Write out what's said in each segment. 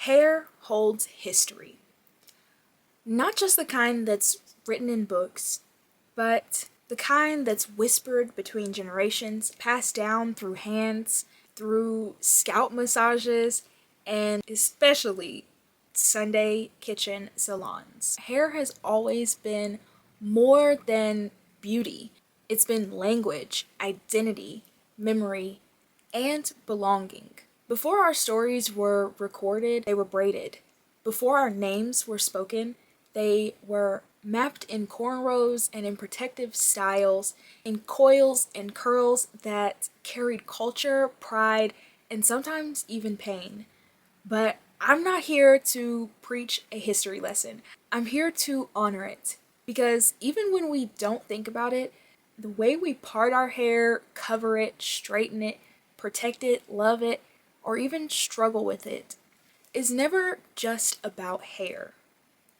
Hair holds history. Not just the kind that's written in books, but the kind that's whispered between generations, passed down through hands, through scalp massages, and especially Sunday kitchen salons. Hair has always been more than beauty. It's been language, identity, memory, and belonging. Before our stories were recorded, they were braided. Before our names were spoken, they were mapped in cornrows and in protective styles, in coils and curls that carried culture, pride, and sometimes even pain. But I'm not here to preach a history lesson. I'm here to honor it. Because even when we don't think about it, the way we part our hair, cover it, straighten it, protect it, love it, or even struggle with it, is never just about hair.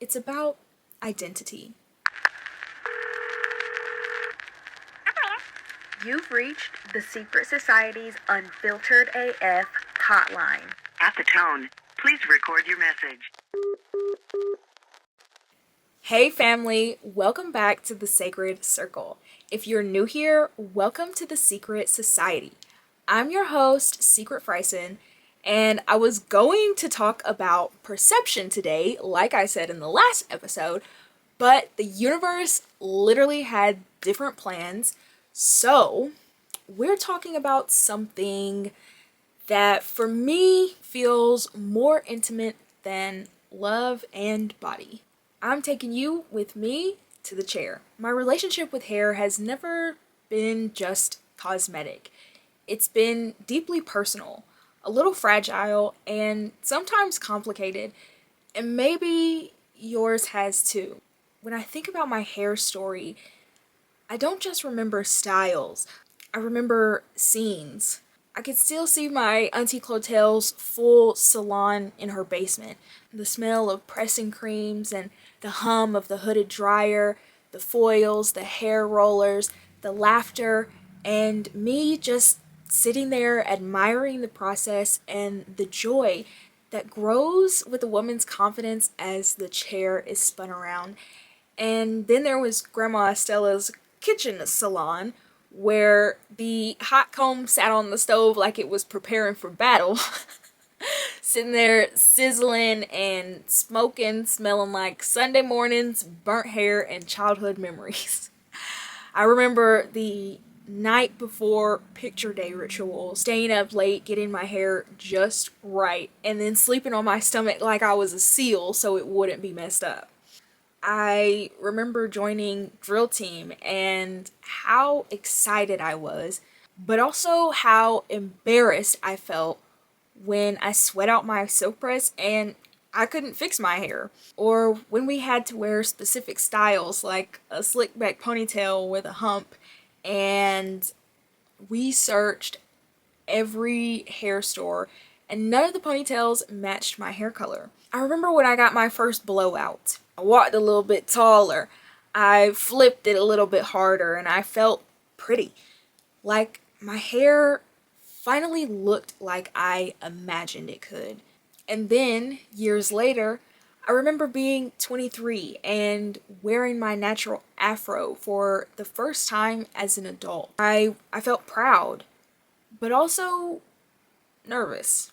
It's about identity. You've reached the Secret Society's Unfiltered AF hotline. At the tone, please record your message. Hey family, welcome back to the Sacred Circle. If you're new here, welcome to the Secret Society. I'm your host, Sycrett Frison, and I was going to talk about perception today, like I said in the last episode, but the universe literally had different plans, so we're talking about something that for me feels more intimate than love and body. I'm taking you with me to the chair. My relationship with hair has never been just cosmetic. It's been deeply personal, a little fragile, and sometimes complicated, and maybe yours has too. When I think about my hair story, I don't just remember styles, I remember scenes. I could still see my Auntie Clotelle's full salon in her basement. The smell of pressing creams and the hum of the hooded dryer, the foils, the hair rollers, the laughter, and me just sitting there admiring the process and the joy that grows with a woman's confidence as the chair is spun around. And then there was Grandma Estella's kitchen salon, where the hot comb sat on the stove like it was preparing for battle. Sitting there sizzling and smoking, smelling like Sunday mornings, burnt hair, and childhood memories. I remember the night before picture day ritual, staying up late, getting my hair just right, and then sleeping on my stomach like I was a seal so it wouldn't be messed up. I remember joining drill team and how excited I was, but also how embarrassed I felt when I sweat out my silk press and I couldn't fix my hair, or when we had to wear specific styles like a slick back ponytail with a hump, and we searched every hair store and none of the ponytails matched my hair color. I remember when I got my first blowout. I walked a little bit taller, I flipped it a little bit harder, and I felt pretty. Like my hair finally looked like I imagined it could. And then, years later, I remember being 23 and wearing my natural afro for the first time as an adult. I felt proud, but also nervous.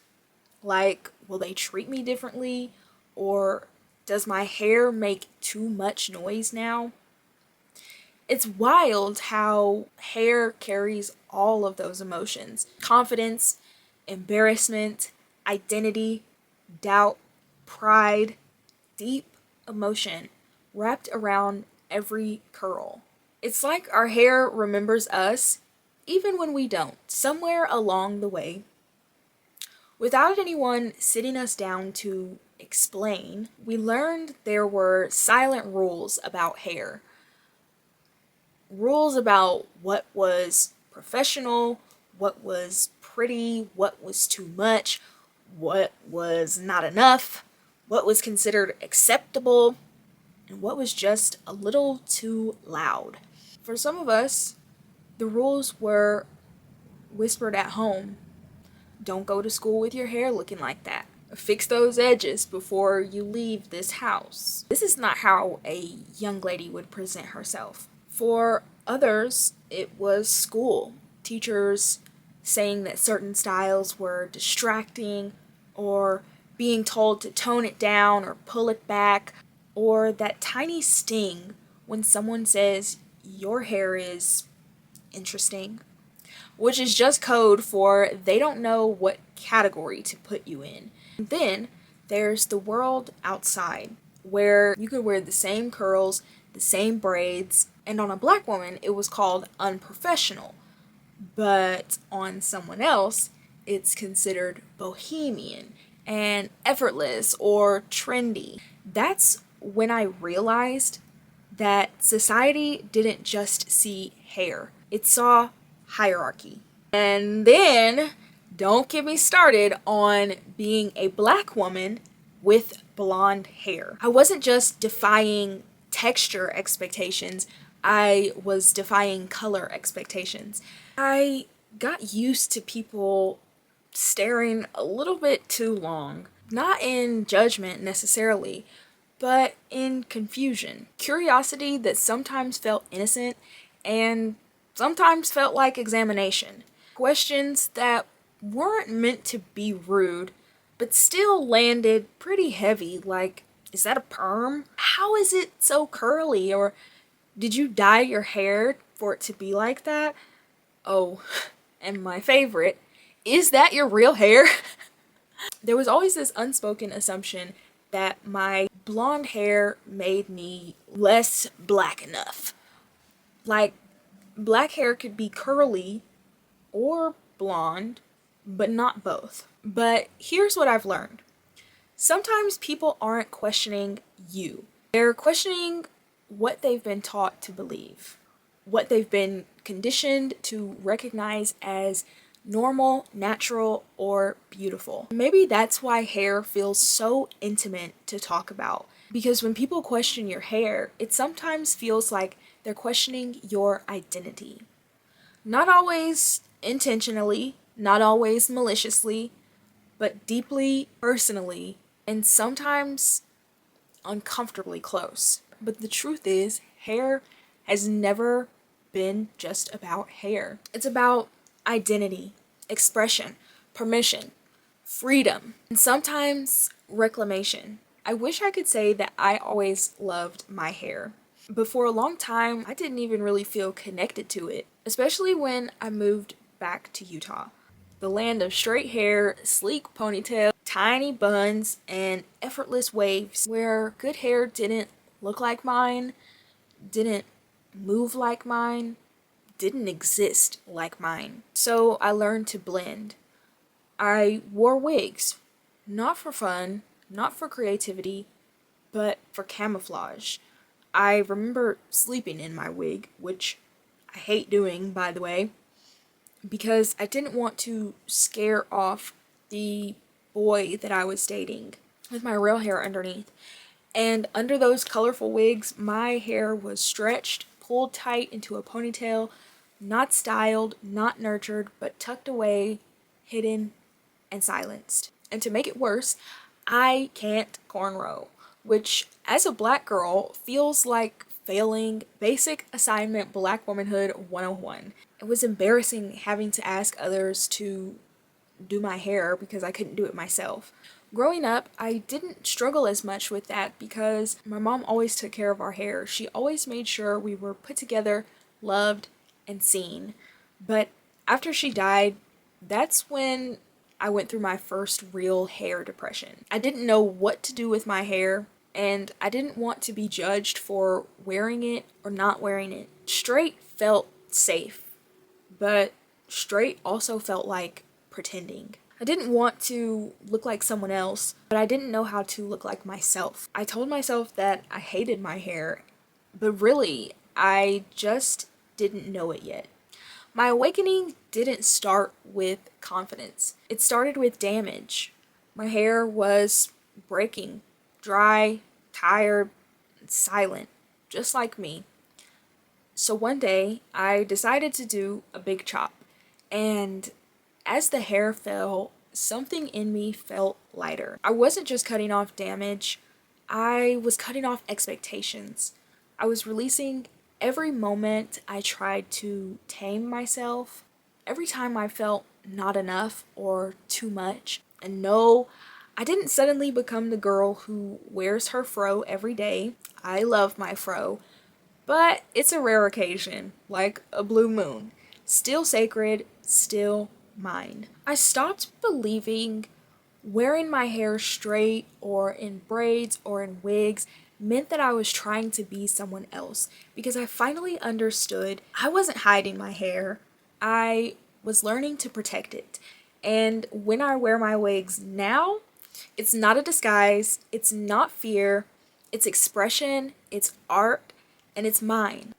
Like, will they treat me differently? Or does my hair make too much noise now? It's wild how hair carries all of those emotions. Confidence, embarrassment, identity, doubt, pride, deep emotion wrapped around every curl. It's like our hair remembers us even when we don't. Somewhere along the way, without anyone sitting us down to explain, we learned there were silent rules about hair. Rules about what was professional, what was pretty, what was too much, what was not enough, what was considered acceptable, and what was just a little too loud. For some of us, the rules were whispered at home. Don't go to school with your hair looking like that. fix those edges before you leave this house. This is not how a young lady would present herself. For others, it was school. Teachers saying that certain styles were distracting, or being told to tone it down or pull it back, or that tiny sting when someone says your hair is interesting, which is just code for they don't know what category to put you in. And then there's the world outside, where you could wear the same curls, the same braids, and on a black woman it was called unprofessional, but on someone else it's considered bohemian and effortless or trendy. That's when I realized that society didn't just see hair, it saw hierarchy. And then, don't get me started on being a black woman with blonde hair. I wasn't just defying texture expectations, I was defying color expectations. I got used to people staring a little bit too long. Not in judgment necessarily, but in confusion. Curiosity that sometimes felt innocent and sometimes felt like examination. Questions that weren't meant to be rude, but still landed pretty heavy, like, is that a perm? How is it so curly? Or did you dye your hair for it to be like that? Oh, and my favorite, is that your real hair? There was always this unspoken assumption that my blonde hair made me less black enough. Like, black hair could be curly or blonde, but not both. But here's what I've learned. Sometimes people aren't questioning you. They're questioning what they've been taught to believe, what they've been conditioned to recognize as normal, natural, or beautiful. Maybe that's why hair feels so intimate to talk about. Because when people question your hair, it sometimes feels like they're questioning your identity. Not always intentionally, not always maliciously, but deeply, personally, and sometimes uncomfortably close. But the truth is, hair has never been just about hair. It's about identity, expression, permission, freedom, and sometimes reclamation. I wish I could say that I always loved my hair, but for a long time I didn't even really feel connected to it, especially when I moved back to Utah, the land of straight hair, sleek ponytail, tiny buns, and effortless waves, where good hair didn't look like mine, didn't move like mine, didn't exist like mine. So I learned to blend. I wore wigs, not for fun, not for creativity, but for camouflage. I remember sleeping in my wig, which I hate doing, by the way, because I didn't want to scare off the boy that I was dating with my real hair underneath. And under those colorful wigs, my hair was stretched, pulled tight into a ponytail, not styled, not nurtured, but tucked away, hidden, and silenced. And to make it worse, I can't cornrow, which as a black girl feels like failing basic assignment Black Womanhood 101. It was embarrassing having to ask others to do my hair because I couldn't do it myself. Growing up, I didn't struggle as much with that because my mom always took care of our hair. She always made sure we were put together, loved, and seen. But after she died, that's when I went through my first real hair depression. I didn't know what to do with my hair, and I didn't want to be judged for wearing it or not wearing it. Straight felt safe, but straight also felt like pretending. I didn't want to look like someone else, but I didn't know how to look like myself. I told myself that I hated my hair, but really, I just didn't know it yet. My awakening didn't start with confidence. It started with damage. My hair was breaking, dry, tired, and silent, just like me. So one day, I decided to do a big chop, and as the hair fell, something in me felt lighter. I wasn't just cutting off damage, I was cutting off expectations. I was releasing every moment I tried to tame myself, every time I felt not enough or too much. And no, I didn't suddenly become the girl who wears her fro every day. I love my fro, but it's a rare occasion, like a blue moon. Still sacred, still mine. I stopped believing wearing my hair straight or in braids or in wigs meant that I was trying to be someone else, because I finally understood I wasn't hiding my hair. I was learning to protect it. And when I wear my wigs now, it's not a disguise, it's not fear, it's expression, it's art, and it's mine.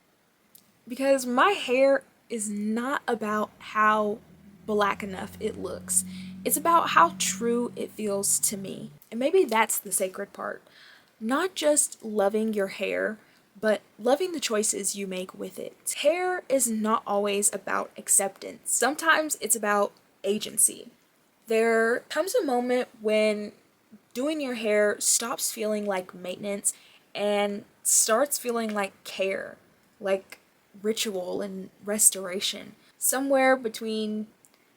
Because my hair is not about how black enough it looks. It's about how true it feels to me. And maybe that's the sacred part. Not just loving your hair, but loving the choices you make with it. Hair is not always about acceptance. Sometimes it's about agency. There comes a moment when doing your hair stops feeling like maintenance and starts feeling like care, like ritual and restoration. Somewhere between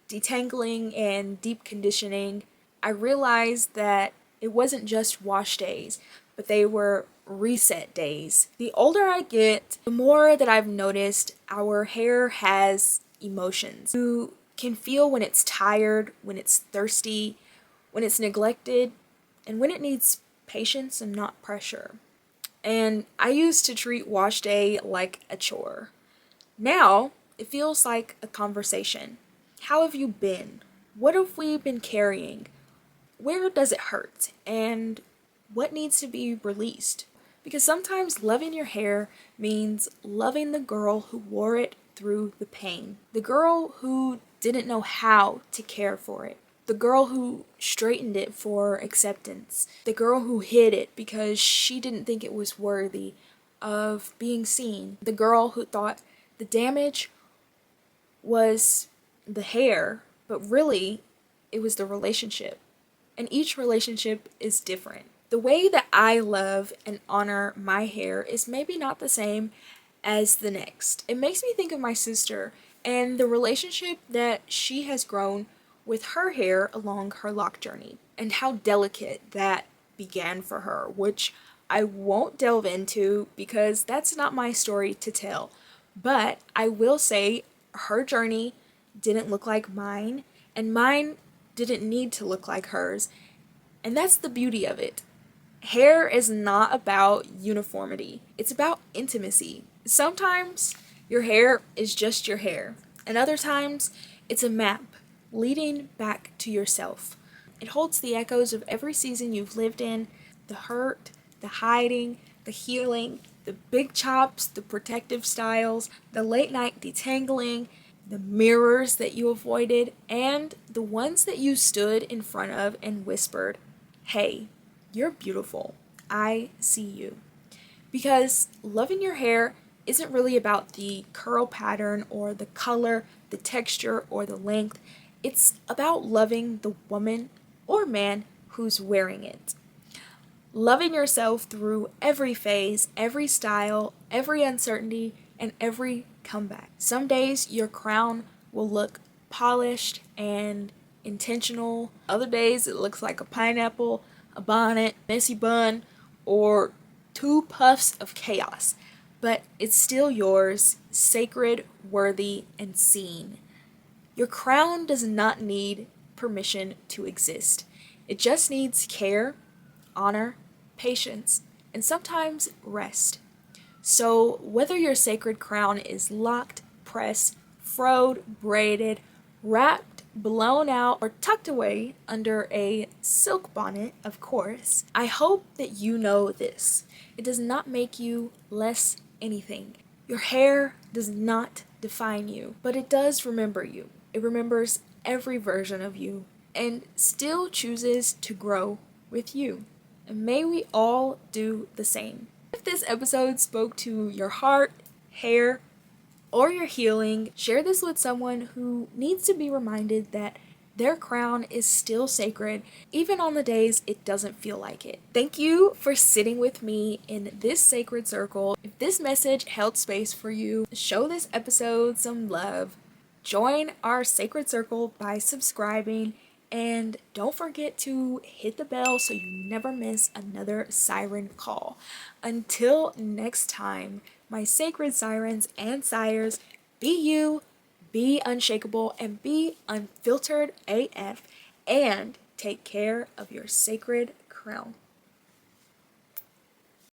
detangling and deep conditioning, I realized that it wasn't just wash days, but they were reset days. The older I get, the more that I've noticed our hair has emotions. You can feel when it's tired, when it's thirsty, when it's neglected, and when it needs patience and not pressure. And I used to treat wash day like a chore. Now, it feels like a conversation. How have you been? What have we been carrying? Where does it hurt? And what needs to be released? Because sometimes loving your hair means loving the girl who wore it through the pain. The girl who didn't know how to care for it. The girl who straightened it for acceptance. The girl who hid it because she didn't think it was worthy of being seen. The girl who thought the damage was the hair, but really it was the relationship. And each relationship is different. The way that I love and honor my hair is maybe not the same as the next. It makes me think of my sister and the relationship that she has grown with her hair along her lock journey, and how delicate that began for her, which I won't delve into because that's not my story to tell. But I will say her journey didn't look like mine, and mine didn't need to look like hers. And that's the beauty of it. Hair is not about uniformity, it's about intimacy. Sometimes your hair is just your hair, and other times it's a map leading back to yourself. It holds the echoes of every season you've lived in, the hurt, the hiding, the healing, the big chops, the protective styles, the late night detangling, the mirrors that you avoided, and the ones that you stood in front of and whispered, "Hey, you're beautiful. I see you." Because loving your hair isn't really about the curl pattern or the color, the texture, or the length. It's about loving the woman or man who's wearing it. Loving yourself through every phase, every style, every uncertainty, and every comeback. Some days your crown will look polished and intentional. Other days it looks like a pineapple, a bonnet, messy bun, or two puffs of chaos. But it's still yours, sacred, worthy, and seen. Your crown does not need permission to exist. It just needs care, honor, patience, and sometimes rest. So whether your sacred crown is locked, pressed, froed, braided, wrapped, blown out, or tucked away under a silk bonnet, of course, I hope that you know this. It does not make you less anything. Your hair does not define you, but it does remember you. It remembers every version of you and still chooses to grow with you. And may we all do the same. If this episode spoke to your heart, hair, or your healing, share this with someone who needs to be reminded that their crown is still sacred, even on the days it doesn't feel like it. Thank you for sitting with me in this sacred circle. If this message held space for you, show this episode some love. Join our sacred circle by subscribing, and don't forget to hit the bell so you never miss another siren call. Until next time, my sacred sirens and sires, be you, be unshakable, and be unfiltered AF, and take care of your sacred crown.